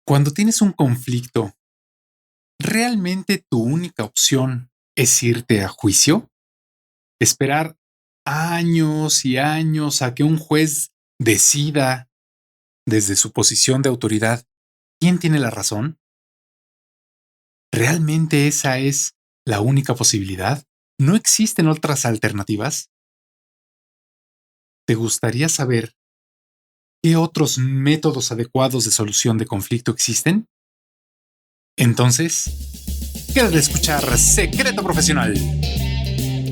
Cuando tienes un conflicto, ¿realmente tu única opción es irte a juicio? ¿Esperar años y años a que un juez decida desde su posición de autoridad quién tiene la razón? ¿Realmente esa es la única posibilidad? ¿No existen otras alternativas? ¿Te gustaría saber qué otros métodos adecuados de solución de conflicto existen? Entonces, quédate a escuchar Secreto Profesional.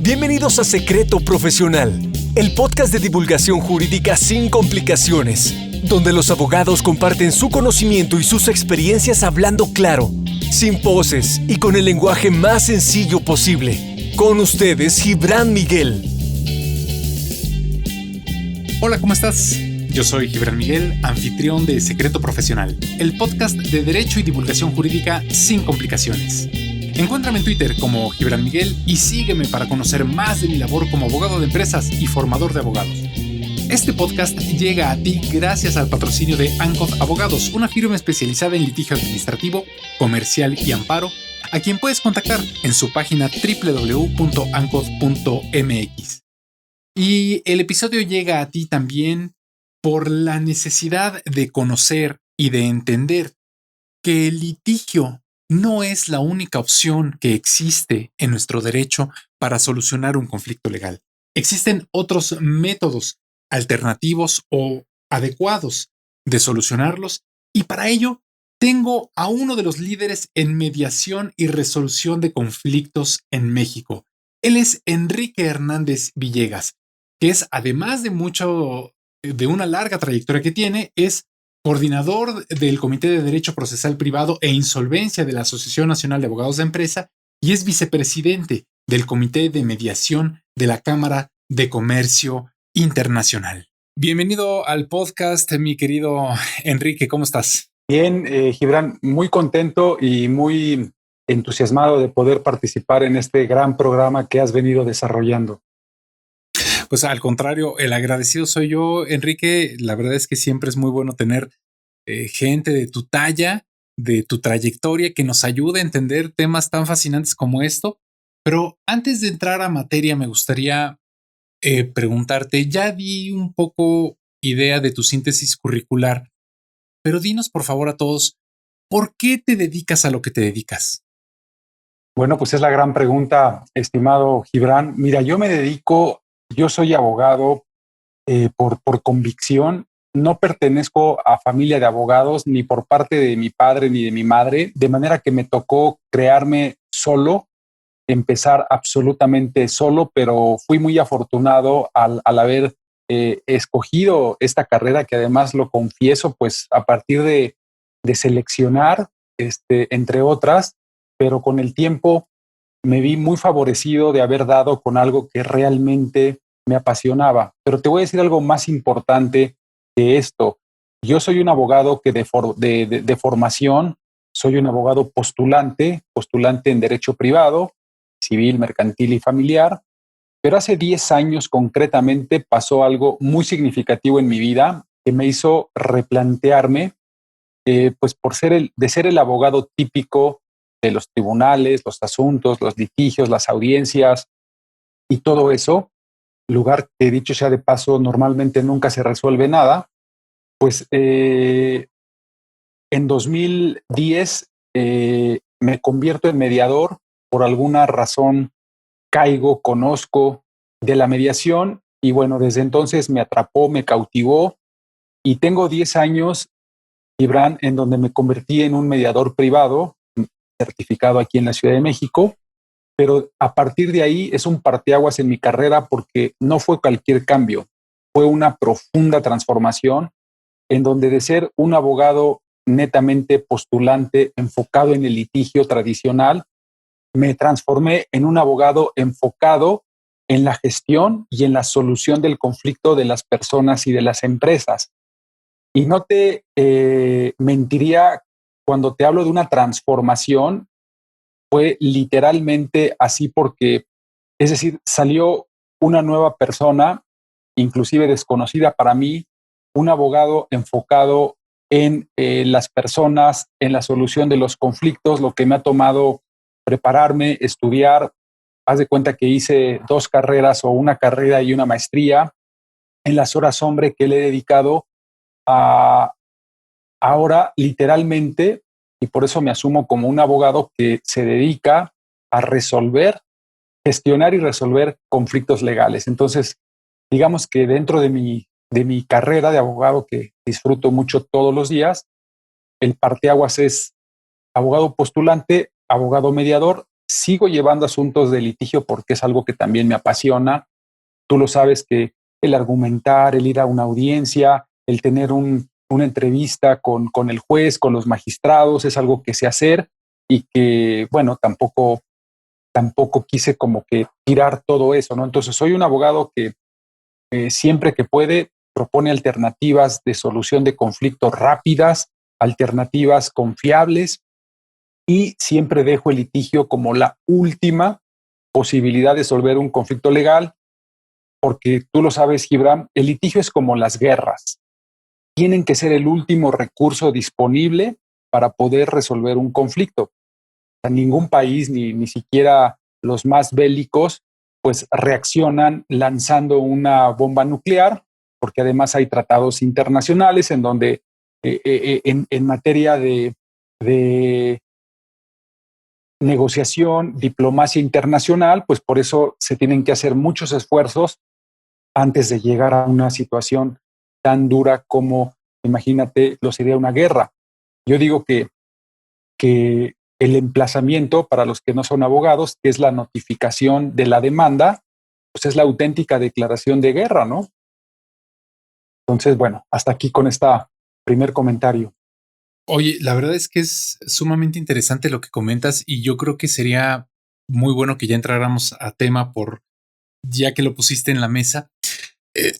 Bienvenidos a Secreto Profesional, el podcast de divulgación jurídica sin complicaciones, donde los abogados comparten su conocimiento y sus experiencias hablando claro, sin poses y con el lenguaje más sencillo posible. Con ustedes, Gibran Miguel. Hola, ¿cómo estás? Yo soy Gibran Miguel, anfitrión de Secreto Profesional, el podcast de derecho y divulgación jurídica sin complicaciones. Encuéntrame en Twitter como Gibran Miguel y sígueme para conocer más de mi labor como abogado de empresas y formador de abogados. Este podcast llega a ti gracias al patrocinio de ANCOD Abogados, una firma especializada en litigio administrativo, comercial y amparo, a quien puedes contactar en su página www.ancod.mx. Y el episodio llega a ti también por la necesidad de conocer y de entender que el litigio no es la única opción que existe en nuestro derecho para solucionar un conflicto legal. Existen otros métodos alternativos o adecuados de solucionarlos, y para ello tengo a uno de los líderes en mediación y resolución de conflictos en México. Él es Enrique Hernández Villegas, que es, además de una larga trayectoria que tiene, es coordinador del Comité de Derecho Procesal Privado e Insolvencia de la Asociación Nacional de Abogados de Empresa y es vicepresidente del Comité de Mediación de la Cámara de Comercio Internacional. Bienvenido al podcast, mi querido Enrique, ¿cómo estás? Bien, Gibran, muy contento y muy entusiasmado de poder participar en este gran programa que has venido desarrollando. Pues al contrario, el agradecido soy yo, Enrique. La verdad es que siempre es muy bueno tener gente de tu talla, de tu trayectoria, que nos ayude a entender temas tan fascinantes como esto. Pero antes de entrar a materia, me gustaría preguntarte, ya di un poco idea de tu síntesis curricular, pero dinos por favor a todos, ¿por qué te dedicas a lo que te dedicas? Bueno, pues es la gran pregunta, estimado Gibran. Mira, yo soy abogado por convicción. No pertenezco a familia de abogados ni por parte de mi padre ni de mi madre, de manera que me tocó crearme solo, empezar absolutamente solo, pero fui muy afortunado al haber escogido esta carrera, que además lo confieso, pues a partir de seleccionar, entre otras, pero con el tiempo me vi muy favorecido de haber dado con algo que realmente me apasionaba. Pero te voy a decir algo más importante que esto. Yo soy un abogado que de formación, soy un abogado postulante en derecho privado, civil, mercantil y familiar, pero hace 10 años concretamente pasó algo muy significativo en mi vida que me hizo replantearme, pues de ser el abogado típico de los tribunales, los asuntos, los litigios, las audiencias y todo eso, lugar que dicho sea de paso normalmente nunca se resuelve nada, pues en 2010 me convierto en mediador. Por alguna razón conozco de la mediación y bueno, desde entonces me atrapó, me cautivó y tengo 10 años, Gibran, en donde me convertí en un mediador privado certificado aquí en la Ciudad de México, pero a partir de ahí es un parteaguas en mi carrera porque no fue cualquier cambio, fue una profunda transformación en donde de ser un abogado netamente postulante enfocado en el litigio tradicional, me transformé en un abogado enfocado en la gestión y en la solución del conflicto de las personas y de las empresas. Y no te mentiría cuando te hablo de una transformación, fue literalmente así porque, es decir, salió una nueva persona, inclusive desconocida para mí, un abogado enfocado en las personas, en la solución de los conflictos, lo que me ha tomado prepararme, estudiar. Haz de cuenta que hice 2 carreras o una carrera y una maestría en las horas hombre que le he dedicado a ahora literalmente, y por eso me asumo como un abogado que se dedica a resolver, gestionar y resolver conflictos legales. Entonces, digamos que dentro de mi carrera de abogado que disfruto mucho todos los días, el parteaguas es abogado postulante, abogado mediador. Sigo llevando asuntos de litigio porque es algo que también me apasiona. Tú lo sabes que el argumentar, el ir a una audiencia, el tener una entrevista con el juez, con los magistrados, es algo que sé hacer y que, bueno, tampoco quise como que tirar todo eso, ¿no? Entonces soy un abogado que siempre que puede propone alternativas de solución de conflictos rápidas, alternativas confiables y siempre dejo el litigio como la última posibilidad de resolver un conflicto legal, porque tú lo sabes, Gibran, el litigio es como las guerras. Tienen que ser el último recurso disponible para poder resolver un conflicto. O sea, ningún país, ni siquiera los más bélicos, pues reaccionan lanzando una bomba nuclear, porque además hay tratados internacionales en donde en materia de negociación, diplomacia internacional, pues por eso se tienen que hacer muchos esfuerzos antes de llegar a una situación tan dura como, imagínate, lo sería una guerra. Yo digo que el emplazamiento, para los que no son abogados, que es la notificación de la demanda, pues es la auténtica declaración de guerra, ¿no? Entonces, bueno, hasta aquí con esta primer comentario. Oye, la verdad es que es sumamente interesante lo que comentas y yo creo que sería muy bueno que ya entráramos a tema por ya que lo pusiste en la mesa. Eh,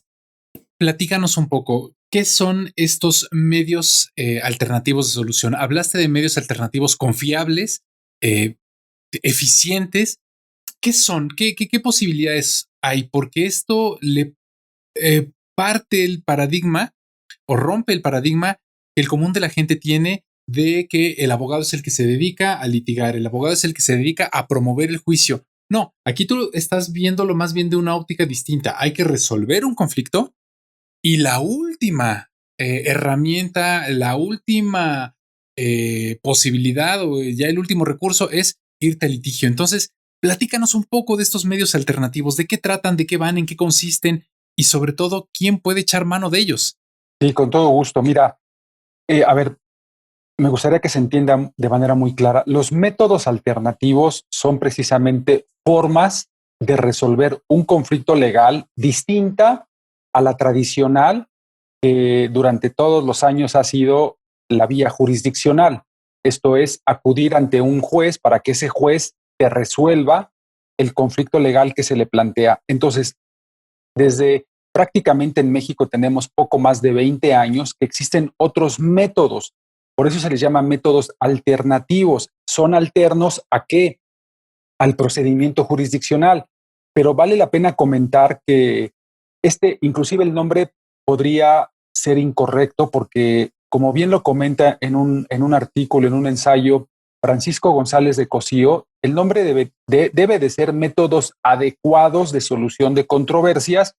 Platícanos un poco, ¿qué son estos medios alternativos de solución? Hablaste de medios alternativos confiables, eh, eficientes. ¿Qué son? ¿Qué posibilidades hay? Porque esto le parte el paradigma o rompe el paradigma que el común de la gente tiene de que el abogado es el que se dedica a litigar, el abogado es el que se dedica a promover el juicio. No, aquí tú estás viéndolo más bien de una óptica distinta. Hay que resolver un conflicto y la última herramienta, la última posibilidad o ya el último recurso es irte al litigio. Entonces, platícanos un poco de estos medios alternativos, de qué tratan, de qué van, en qué consisten y sobre todo, quién puede echar mano de ellos. Sí, con todo gusto. Mira, a ver, me gustaría que se entienda de manera muy clara. Los métodos alternativos son precisamente formas de resolver un conflicto legal distinta a la tradicional que durante todos los años ha sido la vía jurisdiccional. Esto es acudir ante un juez para que ese juez te resuelva el conflicto legal que se le plantea. Entonces, desde prácticamente en México tenemos poco más de 20 años que existen otros métodos. Por eso se les llama métodos alternativos. Son alternos a qué? Al procedimiento jurisdiccional. Pero vale la pena comentar que inclusive el nombre podría ser incorrecto porque, como bien lo comenta en un artículo, en un ensayo, Francisco González de Cosío, el nombre debe de ser métodos adecuados de solución de controversias,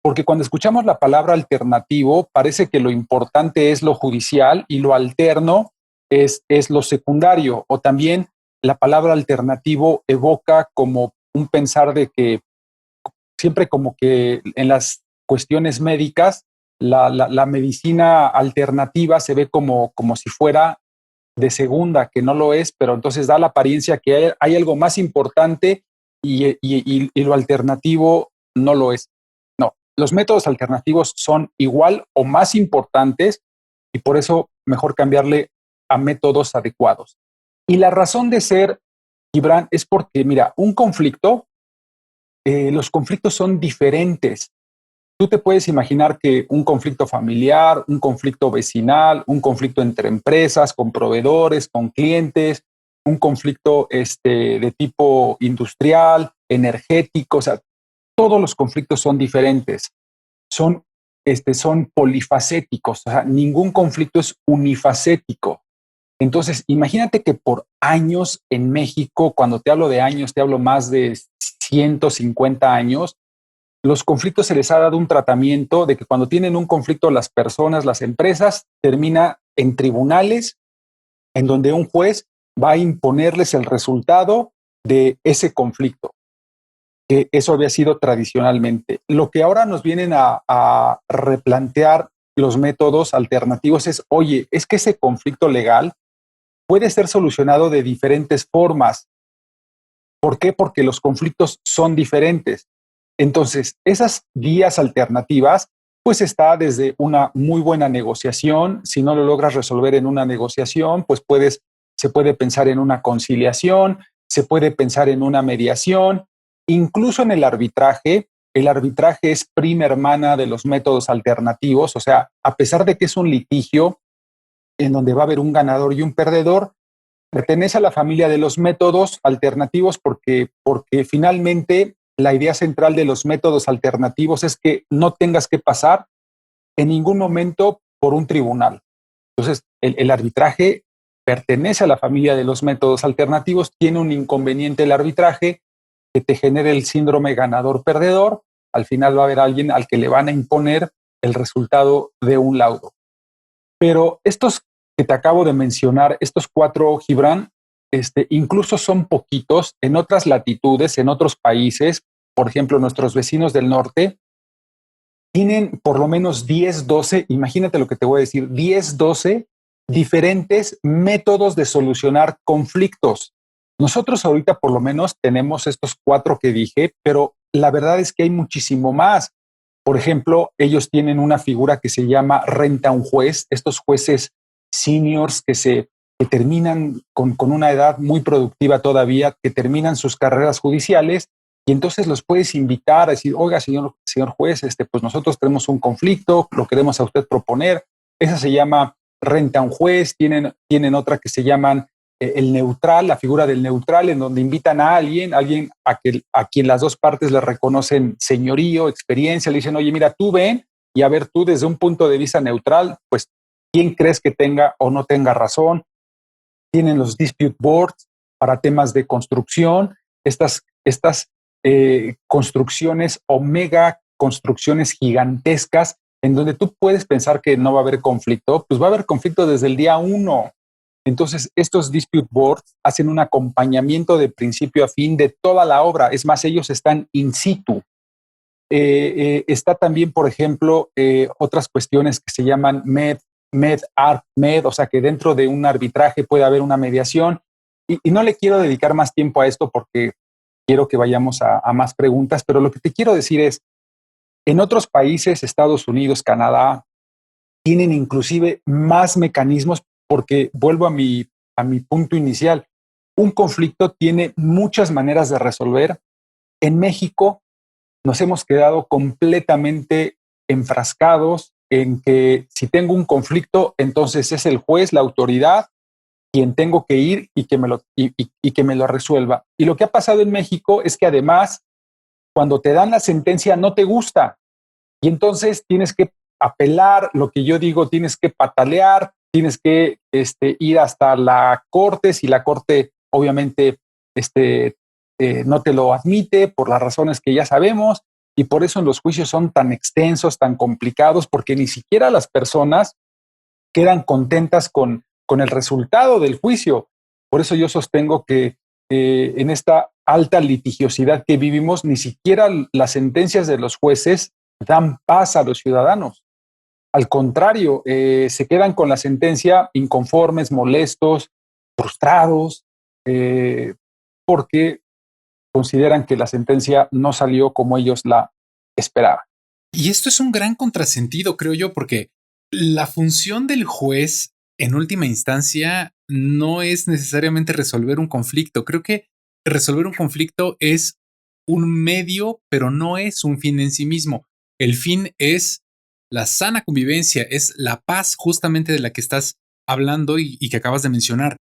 porque cuando escuchamos la palabra alternativo, parece que lo importante es lo judicial y lo alterno es lo secundario, o también la palabra alternativo evoca como un pensar de que siempre como que en las cuestiones médicas, la medicina alternativa se ve como si fuera de segunda, que no lo es, pero entonces da la apariencia que hay algo más importante y lo alternativo no lo es. No, los métodos alternativos son igual o más importantes y por eso mejor cambiarle a métodos adecuados. Y la razón de ser, Gibran, es porque, mira, un conflicto, los conflictos son diferentes. Tú te puedes imaginar que un conflicto familiar, un conflicto vecinal, un conflicto entre empresas, con proveedores, con clientes, un conflicto de tipo industrial, energético, o sea, todos los conflictos son diferentes. Son son polifacéticos, o sea, ningún conflicto es unifacético. Entonces, imagínate que por años en México, cuando te hablo de años, te hablo más de 150 años, los conflictos se les ha dado un tratamiento de que cuando tienen un conflicto las personas, las empresas, termina en tribunales, en donde un juez va a imponerles el resultado de ese conflicto, que eso había sido tradicionalmente. Lo que ahora nos vienen a replantear los métodos alternativos es, oye, es que ese conflicto legal puede ser solucionado de diferentes formas. ¿Por qué? Porque los conflictos son diferentes. Entonces, esas vías alternativas, pues está desde una muy buena negociación. Si no lo logras resolver en una negociación, pues se puede pensar en una conciliación, se puede pensar en una mediación, incluso en el arbitraje. El arbitraje es prima hermana de los métodos alternativos, o sea, a pesar de que es un litigio en donde va a haber un ganador y un perdedor, pertenece a la familia de los métodos alternativos porque finalmente la idea central de los métodos alternativos es que no tengas que pasar en ningún momento por un tribunal. Entonces, el arbitraje pertenece a la familia de los métodos alternativos, tiene un inconveniente el arbitraje que te genere el síndrome ganador-perdedor. Al final va a haber alguien al que le van a imponer el resultado de un laudo. Pero estos que te acabo de mencionar, estos 4, Gibran, incluso son poquitos en otras latitudes, en otros países. Por ejemplo, nuestros vecinos del norte tienen por lo menos 10, 12, imagínate lo que te voy a decir, 10, 12 diferentes métodos de solucionar conflictos. Nosotros ahorita por lo menos tenemos estos 4 que dije, pero la verdad es que hay muchísimo más. Por ejemplo, ellos tienen una figura que se llama renta un juez, estos jueces seniors que terminan con una edad muy productiva todavía, que terminan sus carreras judiciales, y entonces los puedes invitar a decir, oiga, señor juez, pues nosotros tenemos un conflicto, lo queremos a usted proponer. Esa se llama renta un juez. Tienen otra que se llaman el neutral, la figura del neutral, en donde invitan a alguien a quien las dos partes le reconocen señorío, experiencia, le dicen, oye, mira, tú ven y a ver tú desde un punto de vista neutral, pues, ¿quién crees que tenga o no tenga razón? Tienen los dispute boards para temas de construcción, estas construcciones o mega construcciones gigantescas en donde tú puedes pensar que no va a haber conflicto, pues va a haber conflicto desde el día 1. Entonces, estos dispute boards hacen un acompañamiento de principio a fin de toda la obra. Es más, ellos están in situ. Está también, por ejemplo, otras cuestiones que se llaman med, o sea, que dentro de un arbitraje puede haber una mediación. Y no le quiero dedicar más tiempo a esto porque quiero que vayamos a más preguntas, pero lo que te quiero decir es, en otros países, Estados Unidos, Canadá, tienen inclusive más mecanismos porque vuelvo a mi punto inicial. Un conflicto tiene muchas maneras de resolver. En México nos hemos quedado completamente enfrascados en que si tengo un conflicto, entonces es el juez, la autoridad, quien tengo que ir y que me lo resuelva. Y lo que ha pasado en México es que además, cuando te dan la sentencia, no te gusta. Y entonces tienes que apelar, lo que yo digo, tienes que patalear, tienes que ir hasta la corte, si la corte obviamente no te lo admite por las razones que ya sabemos, y por eso los juicios son tan extensos, tan complicados, porque ni siquiera las personas quedan contentas con el resultado del juicio. Por eso yo sostengo que en esta alta litigiosidad que vivimos, ni siquiera las sentencias de los jueces dan paz a los ciudadanos. Al contrario, se quedan con la sentencia inconformes, molestos, frustrados, porque consideran que la sentencia no salió como ellos la esperaban. Y esto es un gran contrasentido, creo yo, porque la función del juez en última instancia no es necesariamente resolver un conflicto. Creo que resolver un conflicto es un medio, pero no es un fin en sí mismo. El fin es la sana convivencia, es la paz justamente de la que estás hablando y que acabas de mencionar.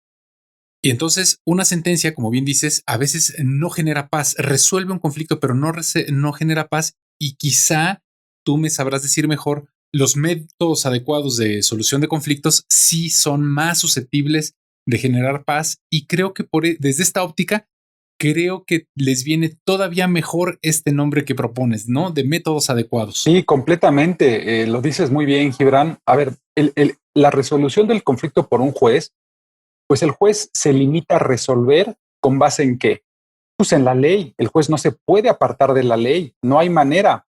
Y entonces una sentencia, como bien dices, a veces no genera paz, resuelve un conflicto, pero no genera paz y quizá tú me sabrás decir mejor, los métodos adecuados de solución de conflictos sí son más susceptibles de generar paz y creo que desde esta óptica, creo que les viene todavía mejor este nombre que propones, ¿no? De métodos adecuados. Sí, completamente. Lo dices muy bien, Gibran. A ver, la resolución del conflicto por un juez, pues el juez se limita a resolver con base en qué. Pues en la ley. El juez no se puede apartar de la ley. No hay manera.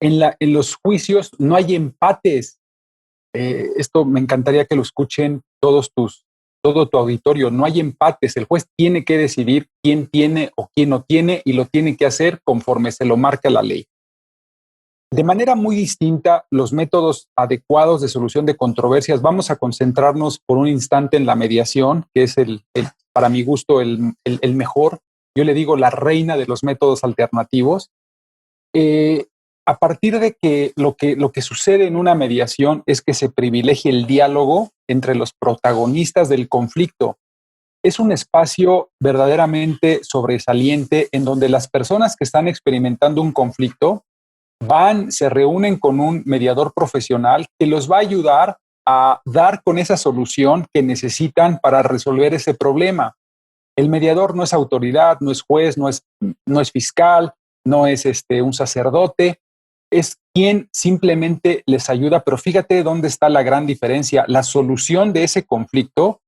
En los juicios no hay empates. Esto me encantaría que lo escuchen todo tu auditorio. No hay empates. El juez tiene que decidir quién tiene o quién no tiene y lo tiene que hacer conforme se lo marca la ley. De manera muy distinta, los métodos adecuados de solución de controversias, vamos a concentrarnos por un instante en la mediación, que es para mi gusto, el mejor. Yo le digo la reina de los métodos alternativos. A partir de que lo que sucede en una mediación es que se privilegie el diálogo entre los protagonistas del conflicto. Es un espacio verdaderamente sobresaliente en donde las personas que están experimentando un conflicto se reúnen con un mediador profesional que los va a ayudar a dar con esa solución que necesitan para resolver ese problema. El mediador no es autoridad, no es juez, no es fiscal, no es un sacerdote, es quien simplemente les ayuda, pero fíjate dónde está la gran diferencia. La solución de ese conflicto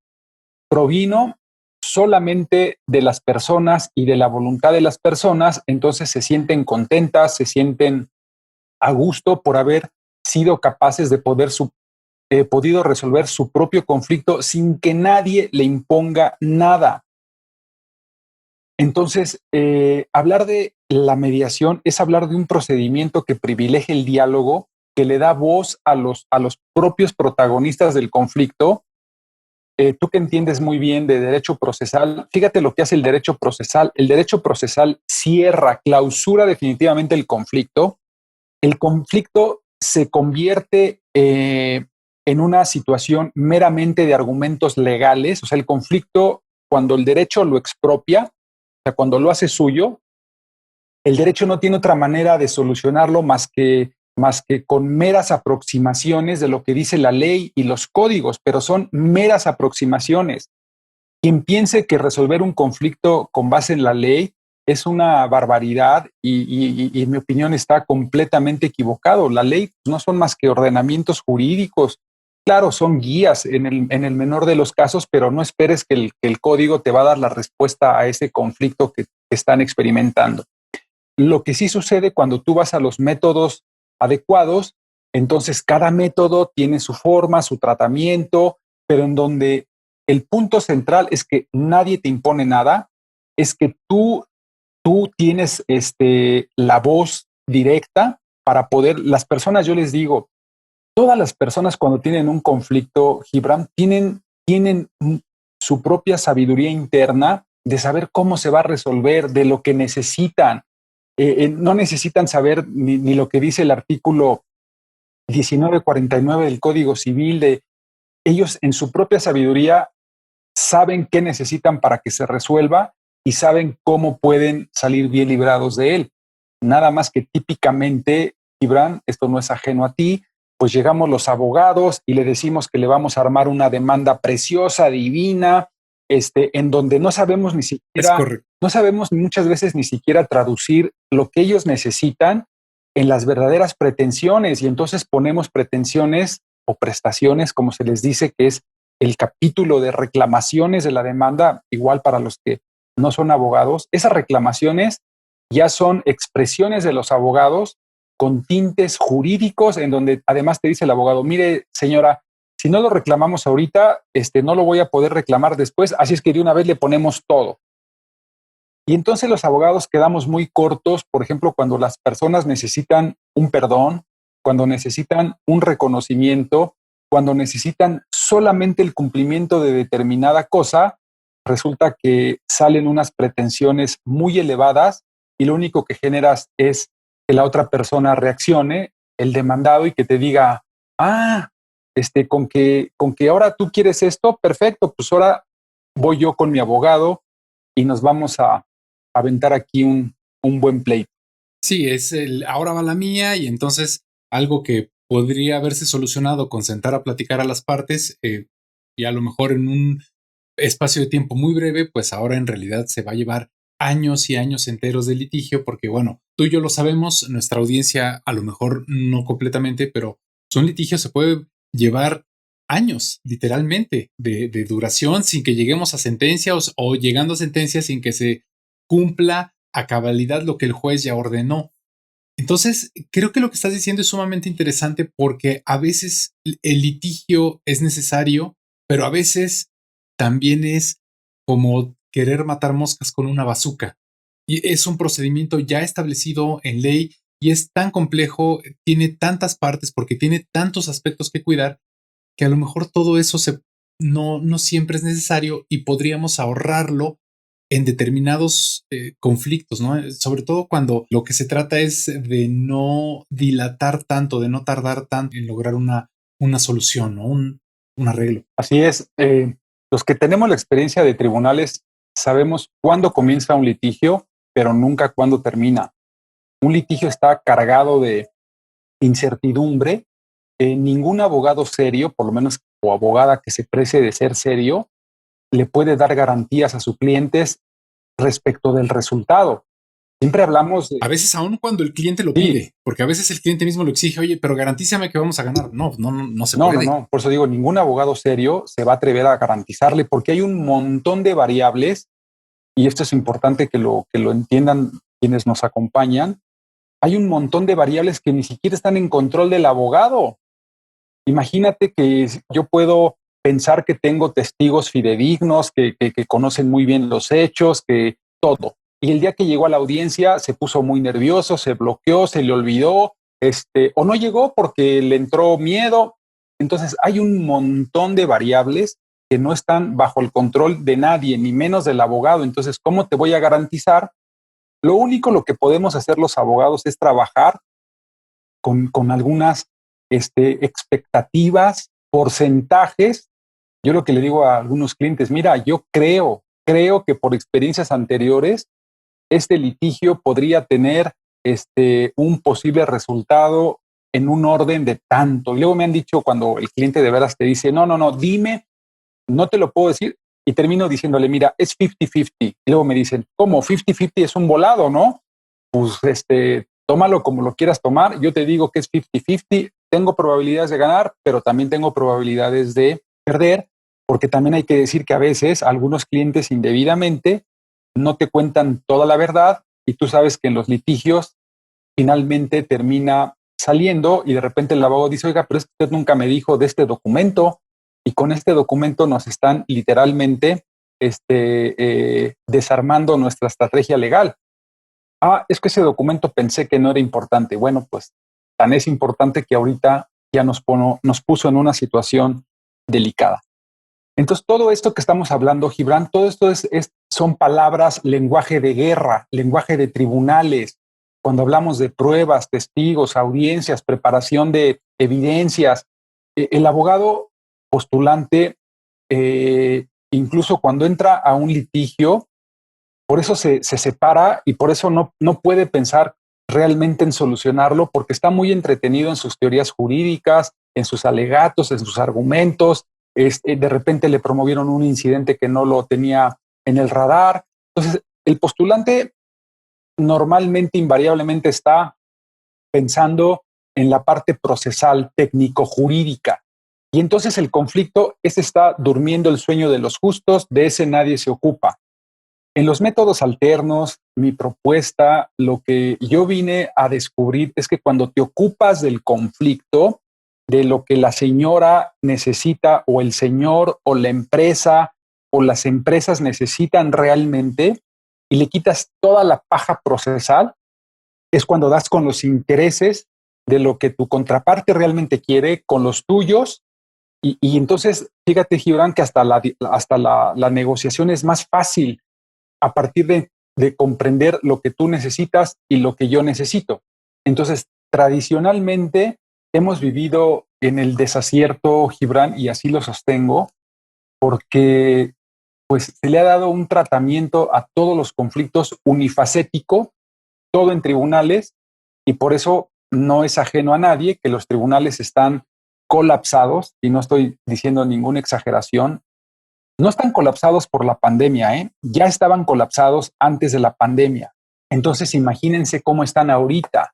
provino solamente de las personas y de la voluntad de las personas, entonces se sienten contentas, se sienten a gusto por haber sido capaces de podido resolver su propio conflicto sin que nadie le imponga nada. Entonces, hablar de la mediación es hablar de un procedimiento que privilegia el diálogo, que le da voz a los propios protagonistas del conflicto. Tú que entiendes muy bien de derecho procesal, fíjate lo que hace el derecho procesal. El derecho procesal clausura definitivamente el conflicto. El conflicto se convierte en una situación meramente de argumentos legales. O sea, el conflicto, cuando el derecho lo expropia, o sea, cuando lo hace suyo, el derecho no tiene otra manera de solucionarlo más que con meras aproximaciones de lo que dice la ley y los códigos, pero son meras aproximaciones. Quien piense que resolver un conflicto con base en la ley es una barbaridad y en mi opinión está completamente equivocado. La ley no son más que ordenamientos jurídicos. Claro, son guías en el menor de los casos, pero no esperes que el código te va a dar la respuesta a ese conflicto que están experimentando. Lo que sí sucede cuando tú vas a los métodos adecuados, entonces cada método tiene su forma, su tratamiento, pero en donde el punto central es que nadie te impone nada, es que tú tienes la voz directa para poder, las personas, yo les digo, todas las personas cuando tienen un conflicto, Gibran, tienen su propia sabiduría interna de saber cómo se va a resolver, de lo que necesitan. No necesitan saber ni lo que dice el artículo 1949 del Código Civil. Ellos en su propia sabiduría saben qué necesitan para que se resuelva y saben cómo pueden salir bien librados de él. Nada más que típicamente, Gibran, esto no es ajeno a ti, pues llegamos los abogados y le decimos que le vamos a armar una demanda preciosa, divina, en donde no sabemos ni siquiera, no sabemos muchas veces ni siquiera traducir lo que ellos necesitan en las verdaderas pretensiones, y entonces ponemos pretensiones o prestaciones, como se les dice, que es el capítulo de reclamaciones de la demanda, igual para los que no son abogados. Esas reclamaciones ya son expresiones de los abogados con tintes jurídicos, en donde además te dice el abogado, mire, señora, si no lo reclamamos ahorita, no lo voy a poder reclamar después, así es que de una vez le ponemos todo. Y entonces los abogados quedamos muy cortos, por ejemplo, cuando las personas necesitan un perdón, cuando necesitan un reconocimiento, cuando necesitan solamente el cumplimiento de determinada cosa, resulta que salen unas pretensiones muy elevadas y lo único que generas es que la otra persona reaccione, el demandado, y que te diga, con que ahora tú quieres esto, perfecto, pues ahora voy yo con mi abogado y nos vamos a aventar aquí un buen pleito. Sí, ahora va la mía y entonces algo que podría haberse solucionado con sentar a platicar a las partes, y a lo mejor en un espacio de tiempo muy breve, pues ahora en realidad se va a llevar años y años enteros de litigio, porque bueno, tú y yo lo sabemos, nuestra audiencia a lo mejor no completamente, pero son litigios, se puede llevar años, literalmente, de duración sin que lleguemos a sentencias o llegando a sentencias sin que se cumpla a cabalidad lo que el juez ya ordenó. Entonces, creo que lo que estás diciendo es sumamente interesante porque a veces el litigio es necesario, pero a veces también es como querer matar moscas con una bazuca. Y es un procedimiento ya establecido en ley y es tan complejo, tiene tantas partes porque tiene tantos aspectos que cuidar que a lo mejor todo eso no siempre es necesario y podríamos ahorrarlo en determinados conflictos, ¿no? Sobre todo cuando lo que se trata es de no dilatar tanto, de no tardar tanto en lograr una solución, ¿no? Un arreglo. Así es. Los que tenemos la experiencia de tribunales sabemos cuándo comienza un litigio, pero nunca cuándo termina. Un litigio está cargado de incertidumbre. Ningún abogado serio, por lo menos o abogada que se precie de ser serio, le puede dar garantías a sus clientes respecto del resultado. Siempre hablamos de... A veces aún cuando el cliente lo Sí, pide, porque a veces el cliente mismo lo exige, oye, pero garantízame que vamos a ganar. No se no, no, puede. no. Por eso digo, ningún abogado serio se va a atrever a garantizarle porque hay un montón de variables y esto es importante que lo entiendan quienes nos acompañan. Hay un montón de variables que ni siquiera están en control del abogado. Imagínate que yo puedo pensar que tengo testigos fidedignos, que conocen muy bien los hechos, que todo. Y el día que llegó a la audiencia se puso muy nervioso, se bloqueó, se le olvidó, o no llegó porque le entró miedo. Entonces hay un montón de variables que no están bajo el control de nadie, ni menos del abogado. Entonces, ¿cómo te voy a garantizar? Lo que podemos hacer los abogados es trabajar con algunas expectativas, porcentajes. Yo lo que le digo a algunos clientes, mira, yo creo que por experiencias anteriores, este litigio podría tener un posible resultado en un orden de tanto. Y luego me han dicho cuando el cliente de veras te dice, no, dime, no te lo puedo decir. Y termino diciéndole, mira, es 50-50. Y luego me dicen, ¿cómo? 50-50 es un volado, ¿no? Pues tómalo como lo quieras tomar. Yo te digo que es 50-50. Tengo probabilidades de ganar, pero también tengo probabilidades de perder, porque también hay que decir que a veces algunos clientes indebidamente no te cuentan toda la verdad y tú sabes que en los litigios finalmente termina saliendo y de repente el abogado dice, oiga, pero es que usted nunca me dijo de este documento y con este documento nos están literalmente desarmando nuestra estrategia legal. Ah, es que ese documento pensé que no era importante. Bueno, pues tan es importante que ahorita ya nos puso en una situación delicada. Entonces, todo esto que estamos hablando, Gibran, todo esto son palabras, lenguaje de guerra, lenguaje de tribunales. Cuando hablamos de pruebas, testigos, audiencias, preparación de evidencias, el abogado postulante, incluso cuando entra a un litigio, por eso se separa y por eso no puede pensar realmente en solucionarlo porque está muy entretenido en sus teorías jurídicas, en sus alegatos, en sus argumentos. De repente le promovieron un incidente que no lo tenía en el radar. Entonces, el postulante normalmente, invariablemente está pensando en la parte procesal, técnico-jurídica. Y entonces el conflicto, ese está durmiendo el sueño de los justos, de ese nadie se ocupa. En los métodos alternos, mi propuesta, lo que yo vine a descubrir es que cuando te ocupas del conflicto, de lo que la señora necesita o el señor o la empresa o las empresas necesitan realmente y le quitas toda la paja procesal, es cuando das con los intereses de lo que tu contraparte realmente quiere, con los tuyos. Y entonces, fíjate, Gibran, que hasta la negociación es más fácil a partir de comprender lo que tú necesitas y lo que yo necesito. Entonces, tradicionalmente hemos vivido en el desacierto, Gibran, y así lo sostengo, porque pues se le ha dado un tratamiento a todos los conflictos unifacético, todo en tribunales, y por eso no es ajeno a nadie que los tribunales están colapsados, y no estoy diciendo ninguna exageración. No están colapsados por la pandemia, ¿eh? Ya estaban colapsados antes de la pandemia. Entonces, imagínense cómo están ahorita.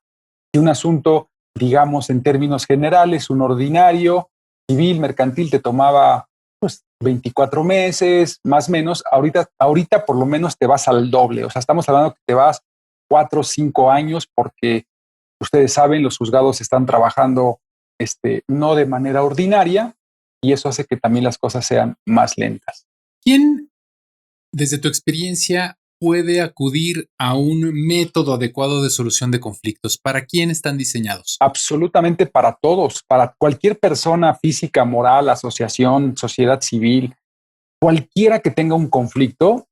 Si un asunto, digamos, en términos generales, un ordinario, civil, mercantil, te tomaba pues 24 meses, más o menos, ahorita por lo menos te vas al doble. O sea, estamos hablando que te vas 4 o 5 años porque ustedes saben, los juzgados están trabajando no de manera ordinaria, y eso hace que también las cosas sean más lentas. ¿Quién, desde tu experiencia, puede acudir a un método adecuado de solución de conflictos? ¿Para quién están diseñados? Absolutamente para todos, para cualquier persona física, moral, asociación, sociedad civil, cualquiera que tenga un conflicto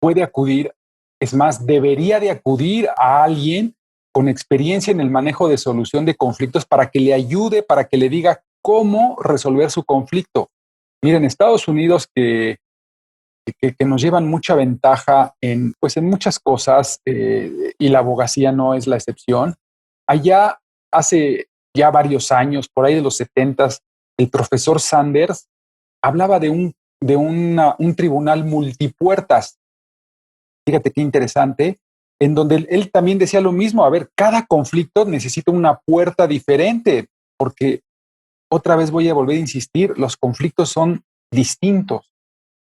puede acudir. Es más, debería de acudir a alguien con experiencia en el manejo de solución de conflictos para que le ayude, para que le diga cómo resolver su conflicto. Miren, Estados Unidos, que nos llevan mucha ventaja pues en muchas cosas, y la abogacía no es la excepción. Allá hace ya varios años, por ahí de los 70s, el profesor Sanders hablaba de un tribunal multipuertas. Fíjate qué interesante, en donde él también decía lo mismo. A ver, cada conflicto necesita una puerta diferente, porque otra vez voy a volver a insistir, los conflictos son distintos.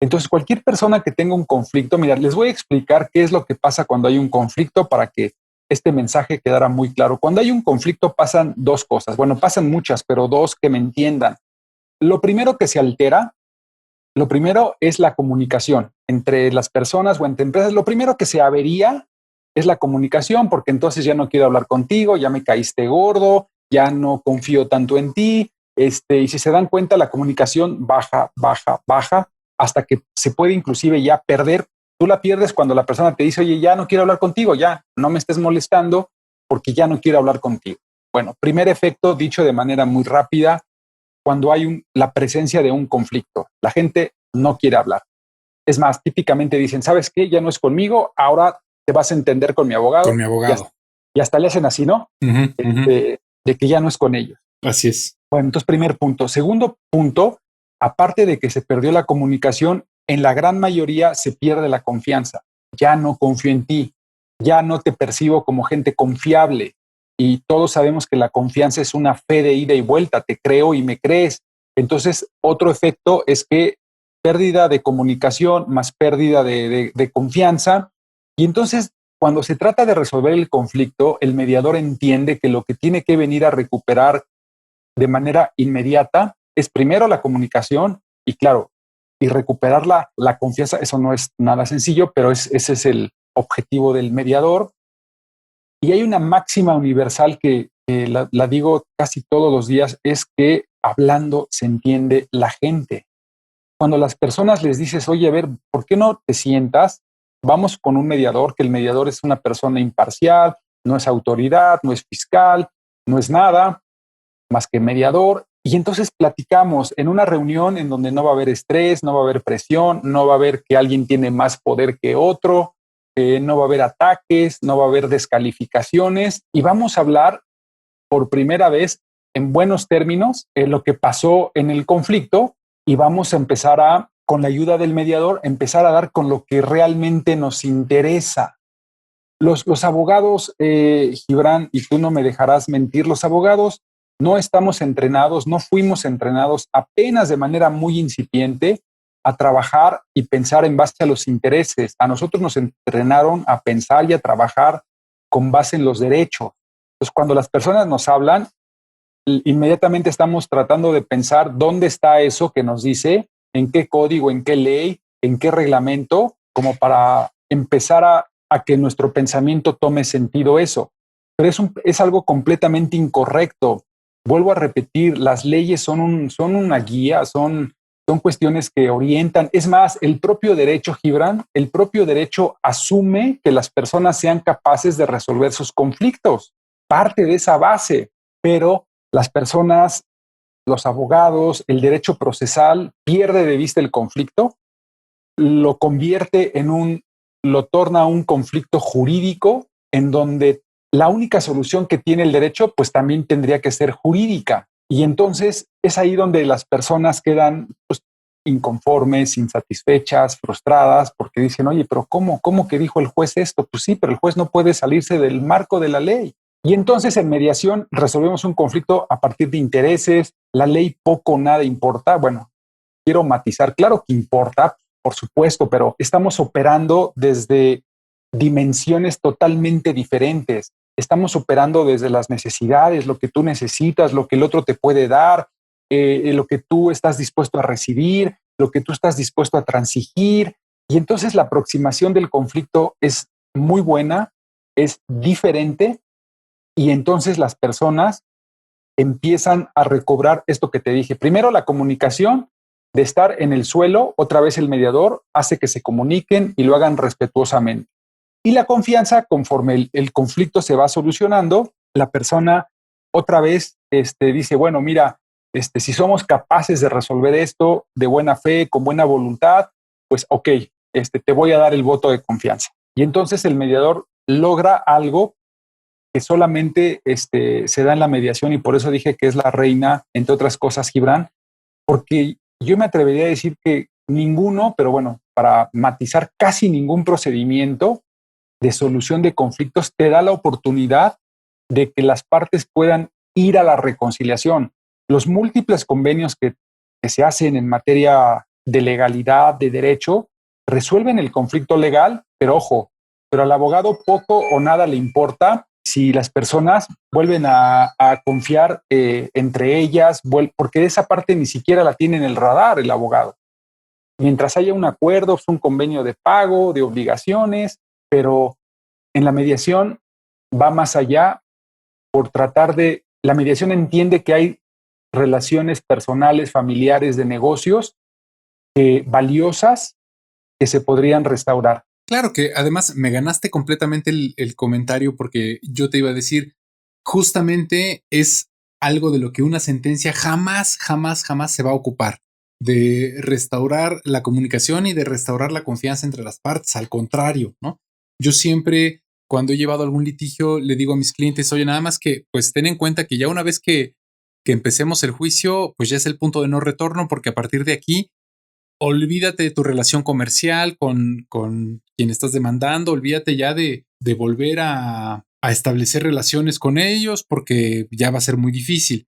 Entonces, cualquier persona que tenga un conflicto, mira, les voy a explicar qué es lo que pasa cuando hay un conflicto para que este mensaje quedara muy claro. Cuando hay un conflicto pasan dos cosas. Bueno, pasan muchas, pero dos que me entiendan. Lo primero que se altera, lo primero es la comunicación entre las personas o entre empresas. Lo primero que se avería es la comunicación, porque entonces ya no quiero hablar contigo, ya me caíste gordo, ya no confío tanto en ti. Y si se dan cuenta, la comunicación baja, baja, baja, hasta que se puede inclusive ya perder. Tú la pierdes cuando la persona te dice, oye, ya no quiero hablar contigo, ya no me estés molestando porque ya no quiero hablar contigo. Bueno, primer efecto, dicho de manera muy rápida, cuando hay la presencia de un conflicto, la gente no quiere hablar. Es más, típicamente dicen, ¿sabes qué? Ya no es conmigo, ahora te vas a entender con mi abogado. Con mi abogado. Y hasta le hacen así, ¿no? De que ya no es con ellos. Así es. Bueno, entonces, primer punto. Segundo punto, aparte de que se perdió la comunicación, en la gran mayoría se pierde la confianza. Ya no confío en ti, ya no te percibo como gente confiable. Y todos sabemos que la confianza es una fe de ida y vuelta, te creo y me crees. Entonces, otro efecto es que pérdida de comunicación más pérdida de confianza. Y entonces, cuando se trata de resolver el conflicto, el mediador entiende que lo que tiene que venir a recuperar de manera inmediata es primero la comunicación, y claro, y recuperar la confianza. Eso no es nada sencillo, pero ese es el objetivo del mediador. Y hay una máxima universal que la digo casi todos los días, es que hablando se entiende la gente. Cuando las personas les dices, oye, a ver, ¿por qué no te sientas? Vamos con un mediador, que el mediador es una persona imparcial, no es autoridad, no es fiscal, no es nada más que mediador. Y entonces platicamos en una reunión en donde no va a haber estrés, no va a haber presión, no va a haber que alguien tiene más poder que otro, no va a haber ataques, no va a haber descalificaciones, y vamos a hablar por primera vez en buenos términos lo que pasó en el conflicto, y vamos a empezar con la ayuda del mediador, empezar a dar con lo que realmente nos interesa. Los abogados, Gibran, y tú no me dejarás mentir, los abogados no estamos entrenados, no fuimos entrenados, apenas de manera muy incipiente, a trabajar y pensar en base a los intereses. A nosotros nos entrenaron a pensar y a trabajar con base en los derechos. Entonces, cuando las personas nos hablan, inmediatamente estamos tratando de pensar dónde está eso que nos dice, en qué código, en qué ley, en qué reglamento, como para empezar a que nuestro pensamiento tome sentido eso. Pero es algo completamente incorrecto. Vuelvo a repetir, las leyes son una guía, son cuestiones que orientan. Es más, el propio derecho, Gibran, el propio derecho asume que las personas sean capaces de resolver sus conflictos. Parte de esa base, pero las personas, los abogados, el derecho procesal pierde de vista el conflicto, lo convierte lo torna un conflicto jurídico en donde la única solución que tiene el derecho, pues también tendría que ser jurídica. Y entonces es ahí donde las personas quedan pues, inconformes, insatisfechas, frustradas, porque dicen, oye, pero ¿cómo que dijo el juez esto? Pues sí, pero el juez no puede salirse del marco de la ley. Y entonces en mediación resolvemos un conflicto a partir de intereses, la ley poco o nada importa. Bueno, quiero matizar, claro que importa, por supuesto, pero estamos operando desde dimensiones totalmente diferentes. Estamos operando desde las necesidades, lo que tú necesitas, lo que el otro te puede dar, lo que tú estás dispuesto a recibir, lo que tú estás dispuesto a transigir. Y entonces la aproximación del conflicto es muy buena, es diferente, y entonces las personas empiezan a recobrar esto que te dije. Primero, la comunicación, de estar en el suelo, otra vez el mediador hace que se comuniquen y lo hagan respetuosamente. Y la confianza, conforme el conflicto se va solucionando, la persona otra vez dice, bueno, mira, si somos capaces de resolver esto de buena fe, con buena voluntad, pues ok, te voy a dar el voto de confianza. Y entonces el mediador logra algo que solamente se da en la mediación, y por eso dije que es la reina, entre otras cosas, Gibran, porque yo me atrevería a decir que ninguno, pero bueno, para matizar, casi ningún procedimiento de solución de conflictos te da la oportunidad de que las partes puedan ir a la reconciliación. Los múltiples convenios que se hacen en materia de legalidad, de derecho, resuelven el conflicto legal, pero ojo, pero al abogado poco o nada le importa si las personas vuelven a confiar entre ellas, porque esa parte ni siquiera la tiene en el radar el abogado. Mientras haya un acuerdo, un convenio de pago, de obligaciones, pero en la mediación va más allá por tratar de, la mediación entiende que hay relaciones personales, familiares, de negocios valiosas que se podrían restaurar. Claro que además me ganaste completamente el comentario, porque yo te iba a decir, justamente es algo de lo que una sentencia jamás, jamás, jamás se va a ocupar, de restaurar la comunicación y de restaurar la confianza entre las partes. Al contrario, ¿no? Yo siempre, cuando he llevado algún litigio, le digo a mis clientes, oye, nada más que pues ten en cuenta que ya una vez que empecemos el juicio, pues ya es el punto de no retorno, porque a partir de aquí olvídate de tu relación comercial con quien estás demandando, olvídate ya de volver a establecer relaciones con ellos, porque ya va a ser muy difícil.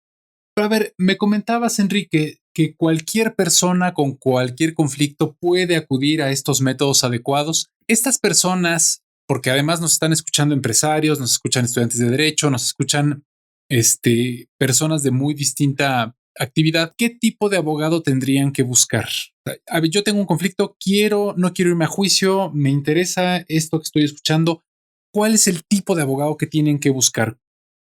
Pero a ver, me comentabas, Enrique, que cualquier persona con cualquier conflicto puede acudir a estos métodos adecuados. Estas personas, porque además nos están escuchando empresarios, nos escuchan estudiantes de derecho, nos escuchan personas de muy distinta actividad, ¿qué tipo de abogado tendrían que buscar? A ver, yo tengo un conflicto, no quiero irme a juicio, me interesa esto que estoy escuchando. ¿Cuál es el tipo de abogado que tienen que buscar?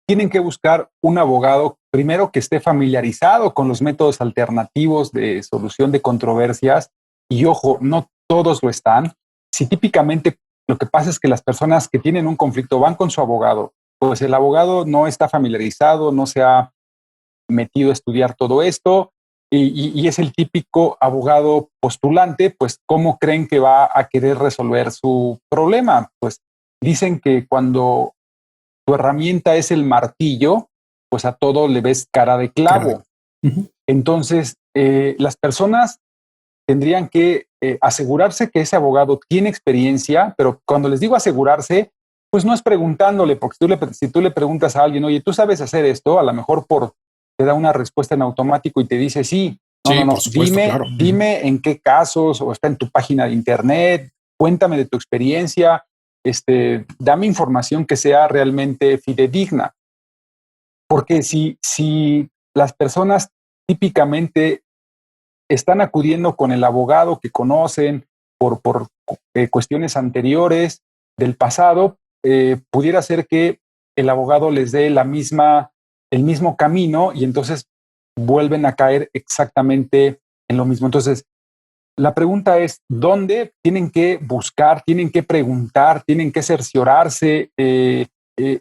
Tienen que buscar un abogado, primero, que esté familiarizado con los métodos alternativos de solución de controversias. Y ojo, no todos lo están. Si típicamente lo que pasa es que las personas que tienen un conflicto van con su abogado, pues el abogado no está familiarizado, no se ha metido a estudiar todo esto, y es el típico abogado postulante, pues ¿cómo creen que va a querer resolver su problema? Pues dicen que cuando tu herramienta es el martillo, pues a todo le ves cara de clavo. Uh-huh. Entonces, las personas tendrían que asegurarse que ese abogado tiene experiencia, pero cuando les digo asegurarse, pues no es preguntándole, porque si tú le preguntas a alguien, oye, ¿tú sabes hacer esto? A lo mejor te da una respuesta en automático y te dice sí. No, por supuesto, dime, claro. Dime en qué casos, o está en tu página de internet, cuéntame de tu experiencia, dame información que sea realmente fidedigna. Porque si las personas típicamente están acudiendo con el abogado que conocen por cuestiones anteriores del pasado, pudiera ser que el abogado les dé el mismo camino, y entonces vuelven a caer exactamente en lo mismo. Entonces, la pregunta es, ¿dónde tienen que buscar, tienen que preguntar, tienen que cerciorarse?